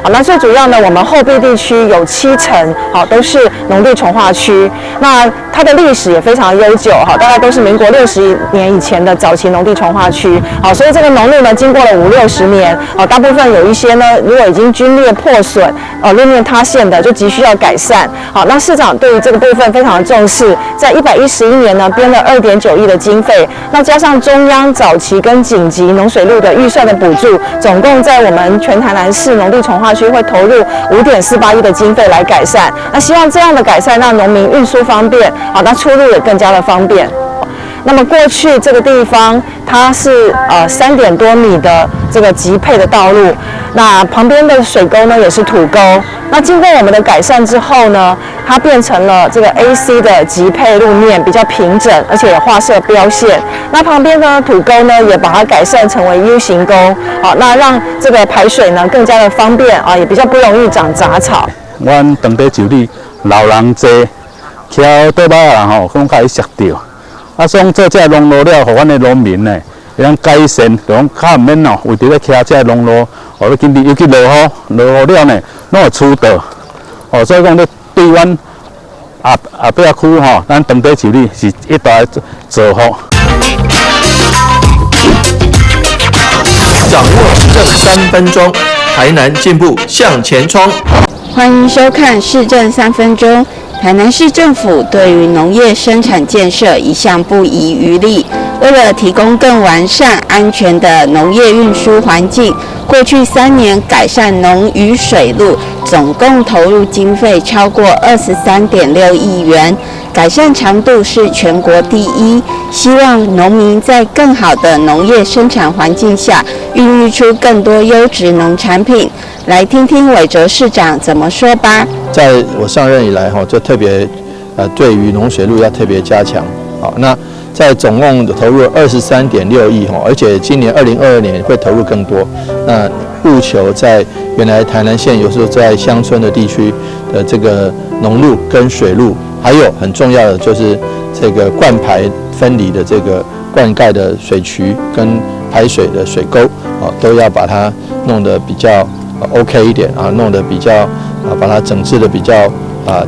好，那最主要呢，我们后壁地区有70%都是农地重划区。那它的历史也非常悠久大概都是民国60年以前的早期农地重划区。好，所以这个农路呢，经过了50-60年，大部分有一些呢，如果已经龟裂破损、路面塌陷的，就急需要改善。好，那市长对于这个部分非常的重视，在111年呢，编了2.9亿的经费，那加上中央早期跟紧急农水路的预算的补助，总共在我们全台南市农地重划区会投入5.48亿的经费来改善。那希望这样的改善让农民运输方便，好，那出入也更加的方便。那么过去这个地方它是3点多米的这个级配的道路，那旁边的水沟呢也是土沟。那经过我们的改善之后呢，它变成了这个 AC 的级配路面，比较平整，而且也画设标线。那旁边呢土沟呢也把它改善成为 U 型沟，好，那让这个排水呢更加的方便也比较不容易长杂草。阮当地就里老人多，桥倒摆啊讲较会摔着。所以做这农路了，互阮的农民呢，会当改善，就讲较毋免为着咧徛这农路，咧今日尤其落雨了呢，拢会出道。所以讲咧对阮后壁区咱当地就里是一大造福。掌握市政3分钟，台南进步向前冲。欢迎收看市政3分钟。台南市政府对于农业生产建设一向不遗余力，为了提供更完善、安全的农业运输环境，过去3年改善农渔水路，总共投入经费超过23.6亿元，改善长度是全国第一。希望农民在更好的农业生产环境下，孕育出更多优质农产品。来听听韦哲市长怎么说吧。在我上任以来就特别对于农水路要特别加强。好，那在总共投入23.6亿而且今年2022年会投入更多。那务求在原来台南县有时候在乡村的地区的这个农路跟水路，还有很重要的就是这个灌排分离的这个灌溉的水渠跟排水的水沟都要把它弄得比较OK 一点弄得比较把它整治的比较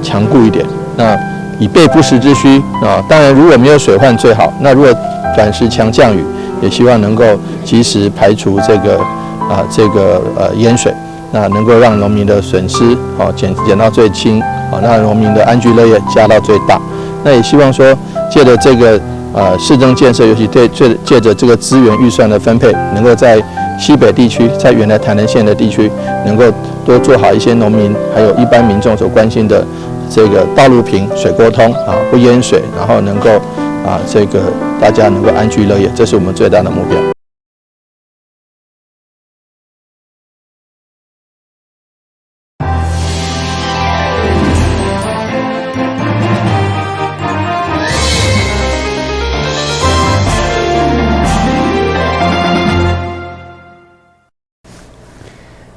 强固一点。那以备不时之需当然如果没有水患最好。那如果短时强降雨，也希望能够及时排除这个淹水，那能够让农民的损失减到最轻那农民的安居乐业加到最大。那也希望说借着这个市政建设，尤其借着这个资源预算的分配，能够在西北地区，在原来台南县的地区，能够多做好一些农民还有一般民众所关心的这个道路平、水沟通不淹水，然后能够这个大家能够安居乐业，这是我们最大的目标。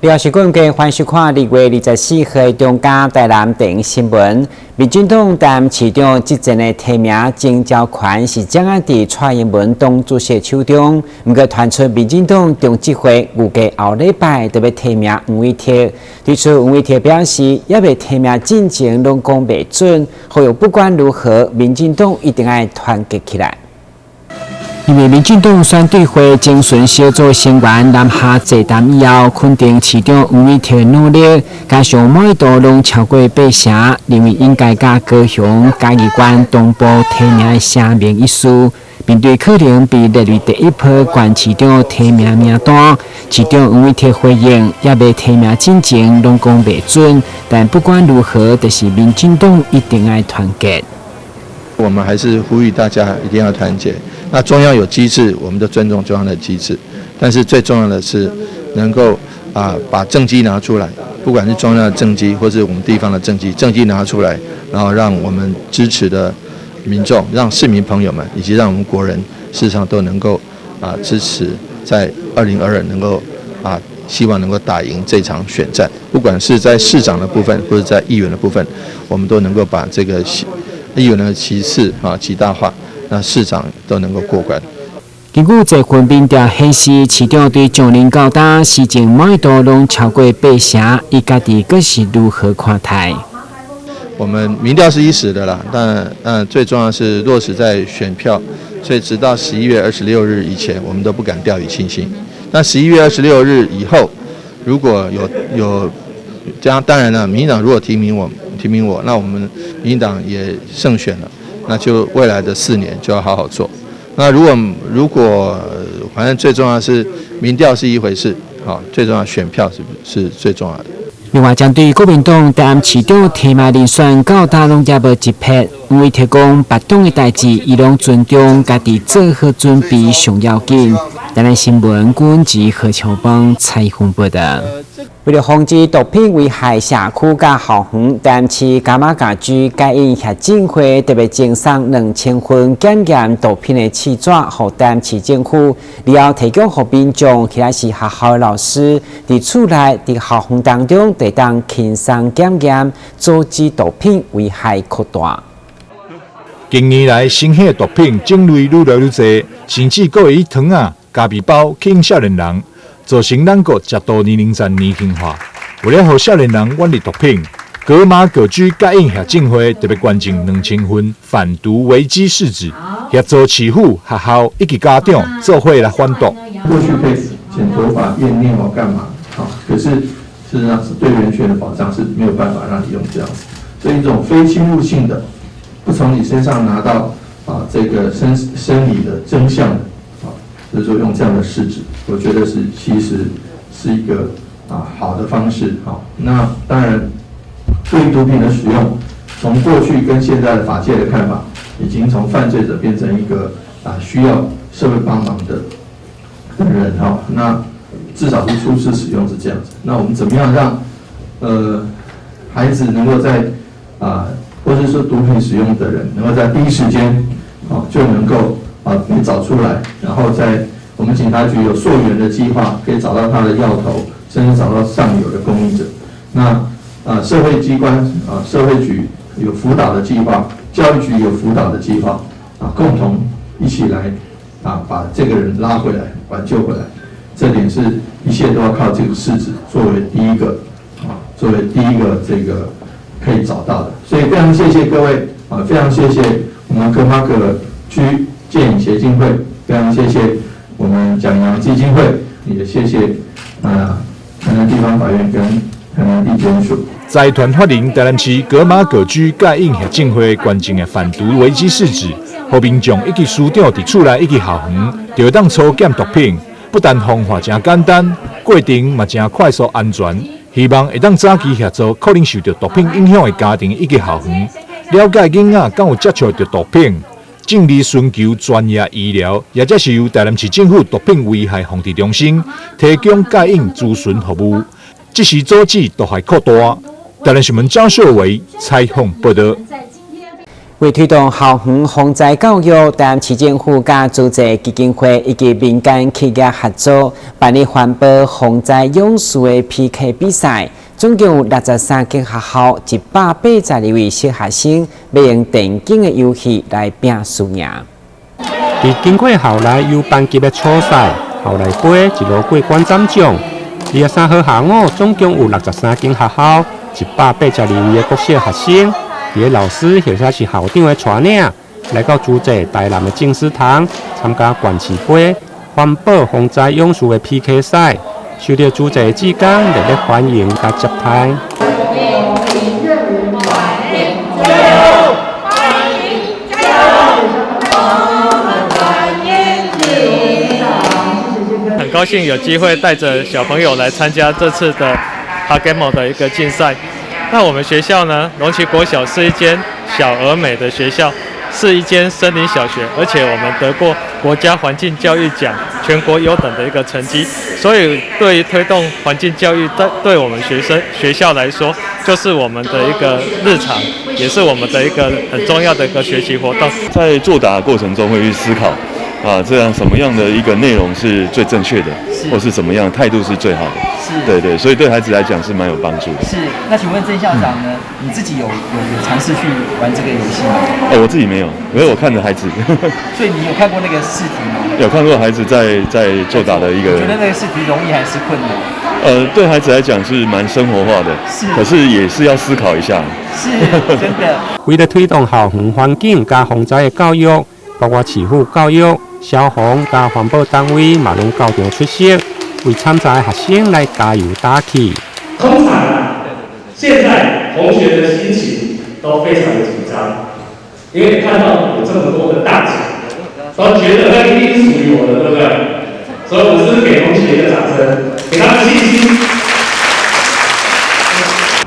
你好，是观众，欢迎收看2月24号中间台南电影新闻。民进党担市长即前的提名征召权是掌握伫蔡英文党主席手中，不过传出民进党中执会预计后礼拜就要提名黄伟哲。对此，黄伟哲表示，也未提名进程拢讲未准，呼吁不管如何，民进党一定要团结起来。因为民进党选对会精选小组成员南下座谈以后，肯定市长黄伟哲努力，加上每度拢超过8成，认为应该甲高雄、嘉义县东部提名的声明一事。面对可能被列入第一波县市长提名名单，市长黄伟哲回应，也未提名进程拢讲未准，但不管如何，就是民进党一定要团结。我们还是呼吁大家一定要团结。那中央有机制，我们就尊重中央的机制，但是最重要的是能够把政绩拿出来，不管是中央的政绩或是我们地方的政绩拿出来，然后让我们支持的民众、让市民朋友们以及让我们国人事实上都能够支持，在2022能够希望能够打赢这场选战，不管是在市长的部分或者在议员的部分，我们都能够把这个议员的席次极大化。那市长都能够过关。根据这份民调显示，市长对将领高达施政满意度拢超过8成，伊家己阁是如何看待？我们民调是一时的啦，但最重要是落实在选票，所以直到11月26日以前，我们都不敢掉以轻心。那11月26日以后，如果有当然了，民进党如果提名我，那我们民进党也胜选了，那就未来的4年就要好好做。那如果反正最重要是民调是一回事，好，最重要选票是最重要的。另外，针对国民党担市长提名人选到大拢也无一撇，因为提供别党的代志，伊拢尊重家己做好准备上要紧。台南新闻阮及何秋邦采访报道。为了防止毒品危害社区甲校园，台南市柑仔甲区戒瘾协进会特别赠送2000份检验毒品的试纸，予台南市政府，然后提供予民众，其他是学校的老师，伫厝内、伫校园当中，得当轻松检验，阻止毒品危害扩大。近年来，新兴的毒品种类愈来愈多，甚至还会以糖啊、咖啡包吸引少年人，造成咱国极度年龄层年轻化。为了让少年人远离毒品，高马各区戒瘾协进会特别捐赠2000份反毒危机试纸，协助市府、学校以及家长做伙来反毒。过去可以剪头发、验尿干嘛？好，可是事实上是对人权的保障是没有办法让你用这样子，所以一种非侵入性的，不从你身上拿到这个生理的真相的，就是说用这样的试纸，我觉得其实是一个好的方式。好，那当然对于毒品的使用，从过去跟现在的法界的看法，已经从犯罪者变成一个需要社会帮忙的人。好，那至少是初次使用是这样子。那我们怎么样让孩子能够在或者说毒品使用的人能够在第一时间就能够被找出来，然后在我们警察局有溯源的计划，可以找到他的要头，甚至找到上游的供应者。那社会机关社会局有辅导的计划，教育局有辅导的计划，共同一起来把这个人拉回来，挽救回来。这点是一切都要靠这个试纸作为第一个这个可以找到的。所以非常谢谢各位非常谢谢我们哥马葛区戒瘾协进会，非常谢谢我们蒋阳基金会，也谢谢台南地方法院跟台南地检署。财团法人台南市高马各区戒瘾协进会捐赠的反毒危机试纸，让民众以及师长伫厝内以及校园，就会当初检毒品。不但方法真简单，过程嘛真快速安全，希望会当早期协助可能受到毒品影响的家庭以及校园，了解囡仔敢有接触到毒品，尽力寻求专业医疗，也则是由台南市政府毒品危害防治中心提供戒瘾咨询服务，即时阻止毒害扩大。台南新闻张秀伟采访报道。为推动校园防灾教育，台南市政府甲组织基金会以及民间企业合作办理环保防灾勇士的 PK 比赛，总共有63间学校182位小学生，要用电竞的游戏来拼输赢。伫经过后来有班级的初赛，后来杯一路过关斩将，23号下午总共有63间学校182位的国小学生。伫老师或者是校长的带领，来到组织台南的静思堂参加冠旗杯环保防灾勇士的 PK 赛，受到组织的志工热烈欢迎甲接待。很高兴有机会带着小朋友来参加这次的 Hagemo 的一个竞赛。那我们学校呢，龙崎国小是一间小而美的学校，是一间森林小学，而且我们得过国家环境教育奖全国优等的一个成绩，所以对于推动环境教育，对我们学校来说，就是我们的一个日常，也是我们的一个很重要的一个学习活动。在作答的过程中会去思考。这样什么样的一个内容是最正确的，或是怎么样的态度是最好的？对对，所以对孩子来讲是蛮有帮助的。是，那请问郑校长呢？你自己有尝试去玩这个游戏吗？我自己没有，因为我看着孩子。所以你有看过那个试题吗？有看过孩子在作答的一个。我觉得那个是比容易还是困难？对孩子来讲是蛮生活化的，可是也是要思考一下。是，真的。为了推动校园环境加防灾的教育，包括市府教育、消防加环保单位嘛拢到场出席，为参赛的学生来加油打气。通常现在同学的心情都非常的紧张，因为看到有这么多的大奖，都觉得那一定是属于我的，对不对？所以我是不是给同学一个掌声，给他们信心。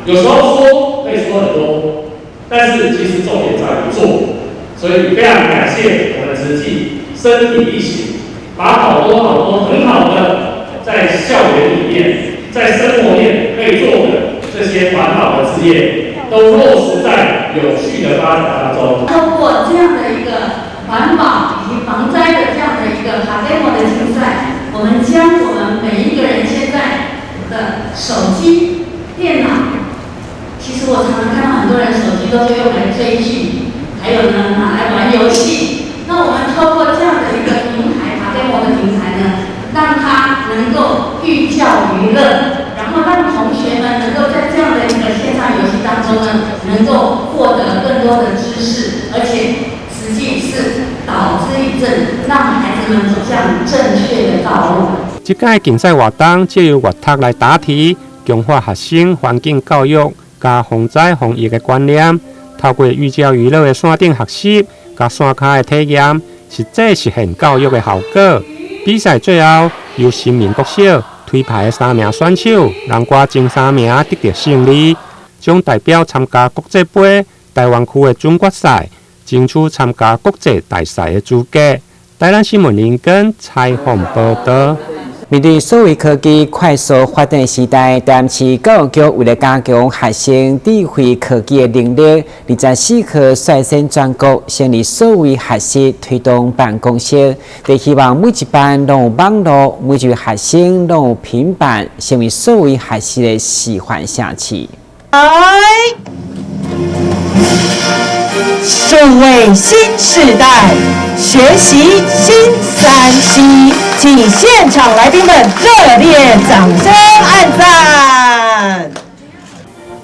有时候说可以说很多，但是其实重点在于做。所以非常感谢我们慈济身体力行，把好多很好的在校园里面、在生活面可以做的这些环保的事业，都落实在有序的发展当中。透过这样的一个环保以及防灾的这样的一个哈盖莫的竞赛，我们将我们每一个人现在的手机、电脑，其实我常常看到很多人手机都是用来追剧，还有呢拿来玩游戏。那我们透过这样的一个平台，哈盖莫的平台呢，让它能够寓教于乐，然后让同学们能够在这样的一个线上游戏当中呢，能够获得更多的知识，而且实际是导之以正，让孩子们走向正确的道路。这届竞赛活动借由阅读来答题，强化学生环境教育加防灾防疫的观念，透过寓教于乐的线顶学习加线下的体验，实际实现教育的效果。比赛最后由新民国小推派的3名选手，南瓜前3名得到胜利，将代表参加国际杯台湾区的准决赛，争取参加国际大赛的资格。台南新闻林根采访报道。面对数位科技快速发展的时代，台南市教育局为了加强学生智慧科技的能力，24号率先全国成立数位学习推动办公室，就希望每一班拢有网络，每一位学生拢有平板，成为数位学习的示范城市。数位新时代，学习新3C，请现场来宾们热烈掌声按赞。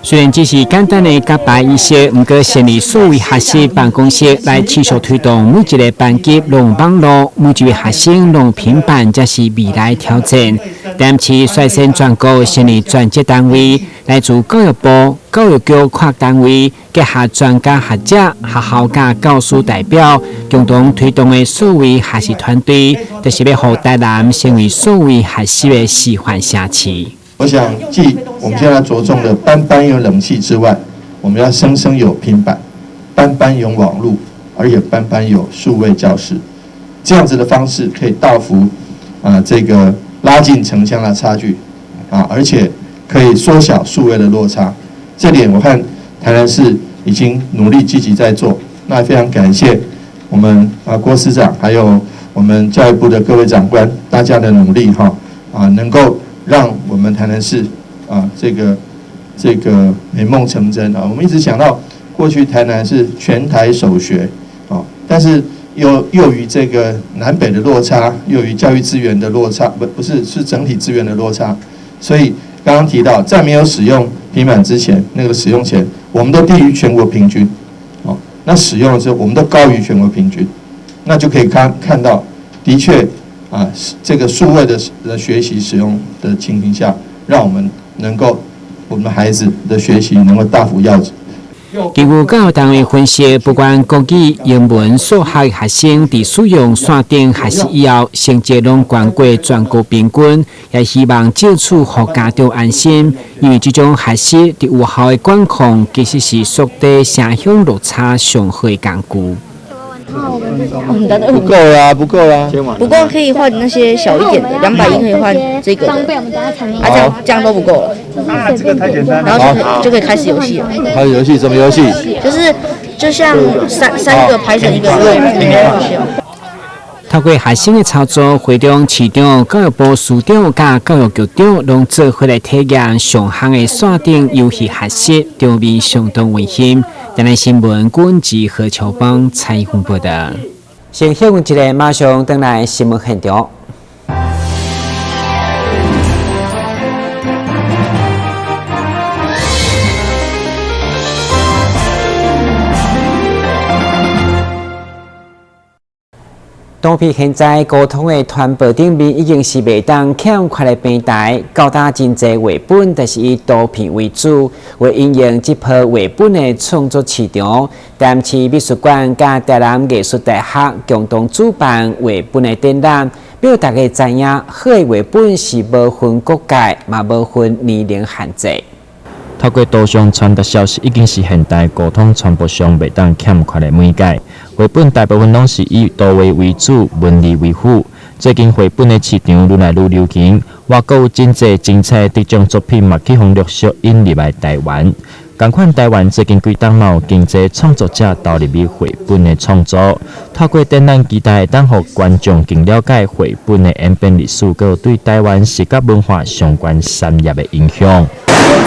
虽然只是简单的甲白一些，不过成立数位学习办公室来持续推动每一个班级拢网络，每一位学生拢平板，才是未来挑战。台南市率先全国成立专责单位，来自教育部、教育局跨单位，结合专家学者、学校甲教师代表，共同推动的数位学习团队，就是要让台南成为数位学习的示范城市。我想，继我们现在着重的班班有冷气之外，我们要生生有平板，班班有网络，而且班班有数位教室，这样子的方式可以大幅这个拉近城乡的差距而且可以缩小数位的落差。这点我看台南市已经努力积极在做，那非常感谢我们郭司长还有我们教育部的各位长官大家的努力能够让我们台南市这个美梦成真我们一直想到过去台南是全台首学但是又于这个南北的落差，又于教育资源的落差，不是整体资源的落差。所以刚刚提到，在没有使用平板之前，那个使用前，我们都低于全国平均那使用的时候，我们都高于全国平均，那就可以看到，的确这个数位的学习使用的情形下，让我们孩子的学习能够大幅跃升。根据教育单位分析，不管国语、英文、数学的学生在使用线顶学习以后，成绩拢高过全国平均，也希望借此让家长安心，因为这种学习在有效的管控，其实是缩短城乡落差上好的工具。不够啦，不够啦。不过可以换那些小一点的，210可以换这个的。这样都不够了。这个太简单了。然后就可以开始游戏了。开始游戏？什么游戏？就像三个排成一个游戏。透过学生的操作，会中市长、教育部署长加教育局长拢做伙来体验上项的线顶游戏学习，场面相当温馨。台南新闻管制何秋芳采访报道。先休息一下，马上回来新闻现场。当批现在沟通的团报顶面已经是袂当欠缺的平台，高达真侪绘本，但是以图片为主，为应用这波绘本的创作市场。台南市美术馆甲台南艺术大学共同主办绘本的展览，让大家知影，好的绘本是无分国界，嘛无分年龄限制。透过图像传达消息，已经是现代沟通传播上袂当欠缺的媒介。绘本大部分拢是以图画为主，文字为辅。最近绘本的市场愈来愈流行，外国有真侪精彩的这种作品嘛，去互陆续引入来台湾。同款台湾最近几档嘛有经济创作者投入于绘本的创作，透过展览期待当互观众更了解绘本的演变历史，佮对台湾视觉文化相关产业的影响。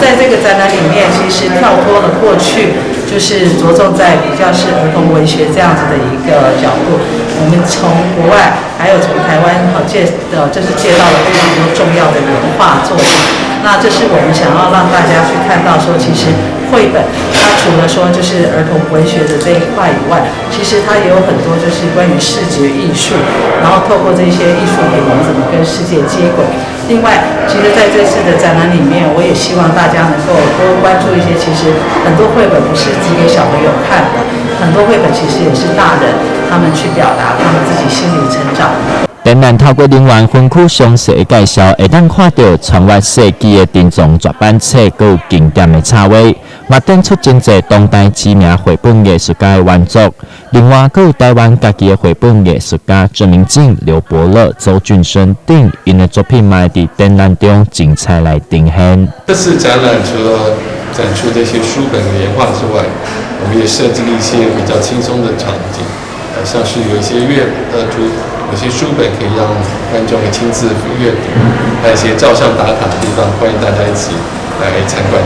在这个展览里面，其实跳脱了过去，就是着重在比较是儿童文学这样子的一个角度。我们从国外还有从台湾就是借到了非常多重要的原画作品。那这是我们想要让大家去看到说，其实绘本它除了说就是儿童文学的这一块以外，其实它也有很多就是关于视觉艺术，然后透过这些艺术品，我们怎么跟世界接轨。另外，其实在这次的展览里面，我也希望大家能够多关注一些，其实很多绘本不是只给小朋友看的，很多绘本其实也是大人他们去表达他们自己心理成长。展览透过人员分区详细的介绍，会当看到穿越世纪的珍藏绝版册，佮有经典的插画，嘛展出真侪当代知名绘本艺术家的原作。另外，佮有台湾家己的绘本艺术家郑明进、刘伯乐、周俊生等，因的作品嘛在展览中精彩来呈现。这次展览除了展出这些书本的原画之外，我们也设计了一些比较轻松的场景，像是有一些有些书本可以让观众亲自阅读，还有一些照相打卡的地方，欢迎大家一起来参观。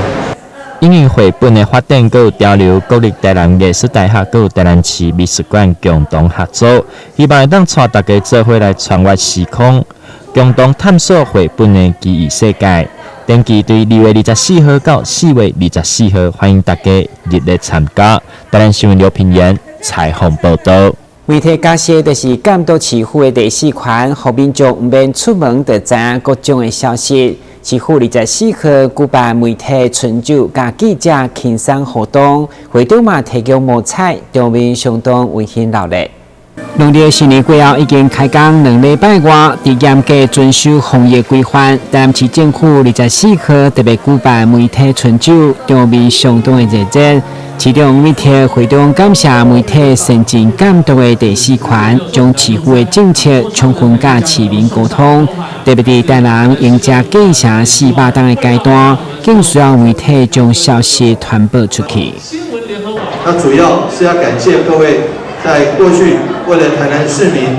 因应绘本的发展，佮有交流，国立台南艺术大学佮有台南市美术馆共同合作，希望会当带大家做伙来穿越时空，共同探索绘本的奇异世界。展期对2月24号到4月24号，欢迎大家热烈参加。台南新闻刘品言采访报道。媒体解释，就是监督市府的第4款，让民众唔免出门就知影各种的消息。市府24号举办媒体春酒甲记者轻松活动，会场嘛提供五彩，场面相当温馨热闹。农历新年过后已经开工2礼拜外，伫严格遵守防疫规范。台南市政府24号特别举办媒体春酒，场面相当的热闹。市长密贴会中感谢媒体先进监督的第4款，将市府的政策充分甲市民沟通。特别伫台南迎接继承400档的阶段，更需要媒体将消息传播出去。那主要是要感谢各位在过去为了台南市民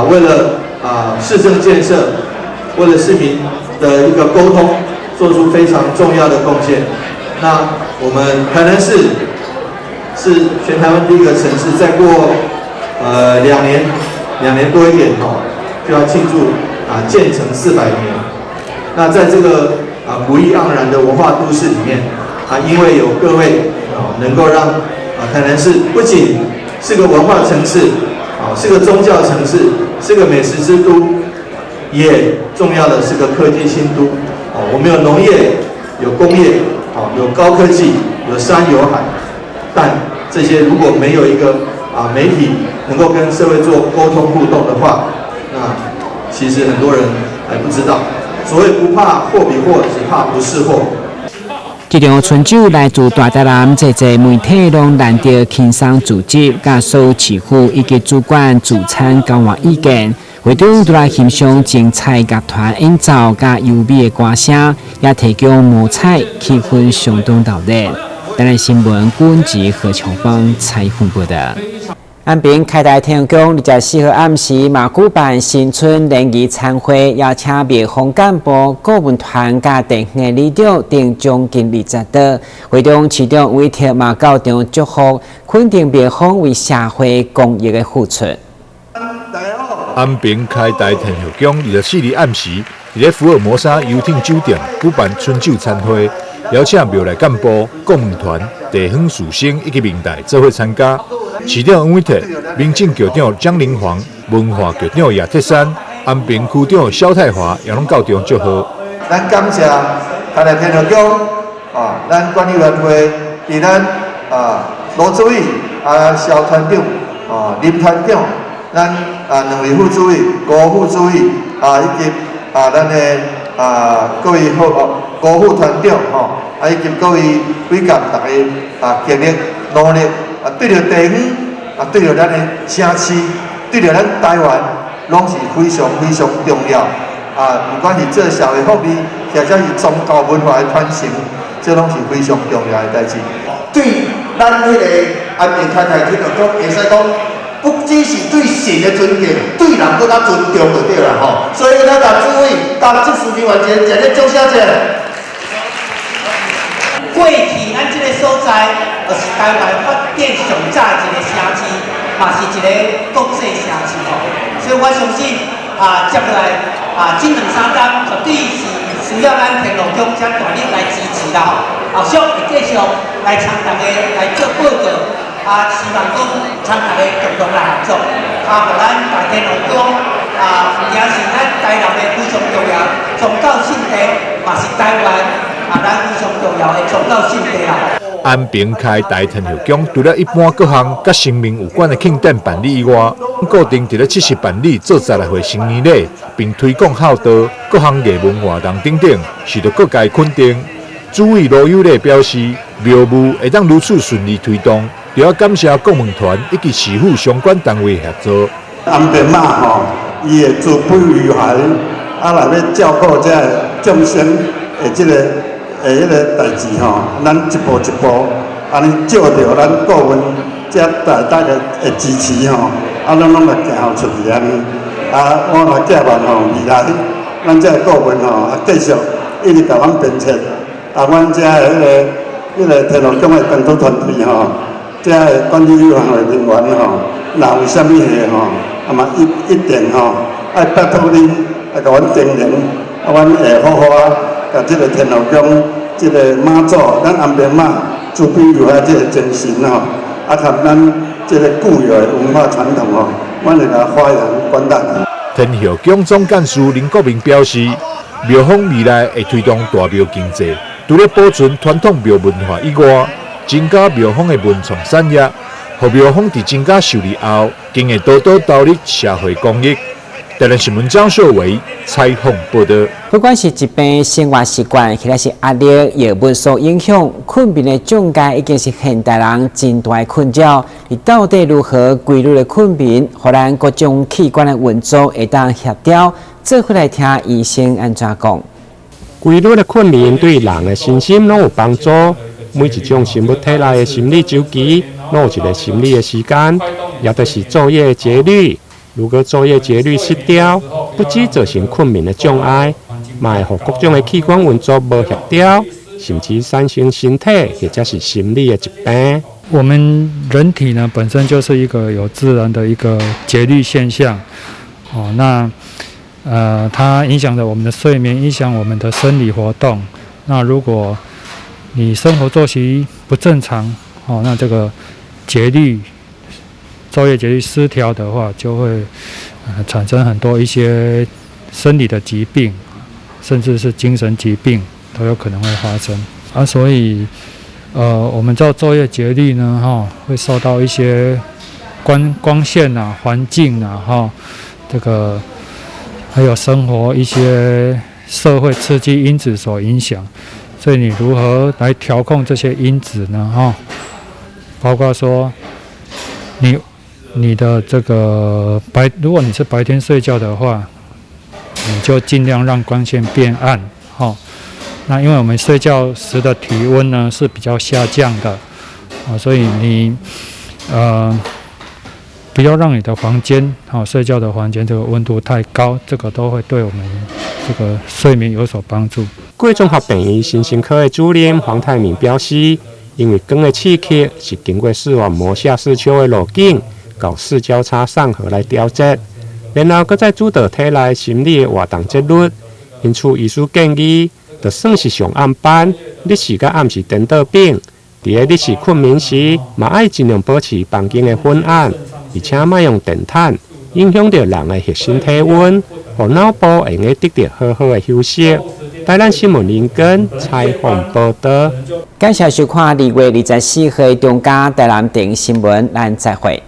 为了市政建设，为了市民的一个沟通，做出非常重要的贡献。那我们台南市是全台湾第一个城市，再过2年多一点就要庆祝建成400年。那在这个不易盎然的文化都市里面因为有各位能够让台南市不仅是个文化城市是个宗教城市，是个美食之都，也重要的是个科技新都我们有农业，有工业，有高科技，有山有海，但这些如果没有一个媒体能够跟社会做沟通互动的话，那其实很多人还不知道。所谓不怕货比货，只怕不是货。这场春酒来自大台南，侪侪媒体拢难得轻松组织，甲所有市府以及主管主餐交换意见。会场都来欣赏精彩乐团演奏甲优美的歌声，也提供五彩，气氛相当热闹。台南新闻管制何强芳采访报道。安平开大天宫24号暗时，马古办新春联谊餐会，邀请灭风干部、顾问团甲地方里长等将近20桌。会中市长委托马校长祝福，肯定灭风为社会公益的付出。安平开大天后宫24日暗时，伫福尔摩沙游艇酒店举办春酒餐会，邀请庙内干部、顾问团、地方士绅以及明代做伙参加。市长委托民政局长蒋灵煌、文化局长叶铁山、安平区长萧泰华也拢到场祝贺。咱感谢开大天后宫咱管理员会伫咱罗主委萧团长林团长，咱2位副主委、5副主委以及咱的各位5副团长以及各位委员，大家极力努力。对着地方，对着咱的城市，对着咱台湾，拢是非常非常重要。不管是做社会福利，或者是宗教文化的传承，这拢是非常重要的代志。对咱迄个安平开大天后宫，会使讲，不只是对神的尊敬，对人更加尊重就对了吼。所以咱甲诸位，甲这事情完全热烈掌声者。过去咱这个所在，就是台湾发展上早的一个城市，嘛是一个国际城市吼。所以我相信接下来这2、3天绝对是需要咱天后宫这大力来支持啦吼。后续会继续来参大家来做报告，希望讲参大家共同来合作，互咱大天后宫也是咱台南的非常重要宗教圣地，嘛是台湾。咱非常重要的宗教圣地啦。安平开大天后宫除了一般各项甲生命有关的庆典办理以外，固定伫咧70办理做10来回成年礼，并推广孝道、各行业文化等等等，受到各界肯定。主委罗友礼表示，庙务会当如此顺利推动，就要感谢顾问团以及市府相关单位合作。安平嘛伊会自不于怀，若要照顾这众生的这个。迄个代志咱一步一步，安尼照着咱顾问这大家的支持咱拢来行出去安尼。我嘛寄望未来咱这顾问继续一直甲阮鞭策。阮这迄个天后宫的工作团队这管理有限的人员若有啥物事嘛一定爱拜托恁甲阮叮咛，阮会好好甲这个天后宫。这个妈祖，咱安平妈自比如这个精神甲咱这个固有的文化传统阮会来发扬光大。天后宫总干事林国明表示，庙方未来会推动大庙经济，除了保存传统庙文化以外，增加庙方的文创产业，互庙方伫增加收入后，更会多多投入社会公益。台南新闻张秀维采访报道。不管是疾病、生活习惯，或者是压力、药物所影响，困眠的障碍已经是现代人真大的困扰。你到底如何规律的困眠，互咱各种器官的运作会当协调？做伙来听医生安怎讲。规律的困眠对人的身心拢有帮助。每一种生物体内的心理周期，拢有一个心理的时间，也就是昼夜节律。如果昼夜节律失调，不只造成困眠的障碍，嘛会互各种的器官运作无协调，甚至产生身体或者是心理的疾病。我们人体呢本身就是一个有自然的一个节律现象，它影响着我们的睡眠，影响我们的生理活动。那如果你生活作息不正常，那这个节律。昼夜节律失调的话，就会产生很多一些生理的疾病，甚至是精神疾病都有可能会发生。所以我们叫昼夜节律呢，会受到一些光线环境这个还有生活一些社会刺激因子所影响。所以你如何来调控这些因子呢？包括说你的这个如果你是白天睡觉的话，你就尽量让光线变暗，那因为我们睡觉时的体温呢是比较下降的，所以你不要让你的房间睡觉的房间这个温度太高，这个都会对我们这个睡眠有所帮助。贵综合病院身心科的主任黄泰明表示，因为光的刺激是经过视网膜下视丘的路径，到视交叉上颌来调节，然后再主导体内心理的活动节律。因此，医师建议，就算是上暗班，日时甲暗时颠倒病，伫个日时困眠时，嘛爱尽量保持房间的昏暗，而且莫用电毯，影响到人的核心体温，互脑部会用得到好好的休息。台南新闻林根采访报道。感谢收看2月24日中嘉台南电新闻，咱再会。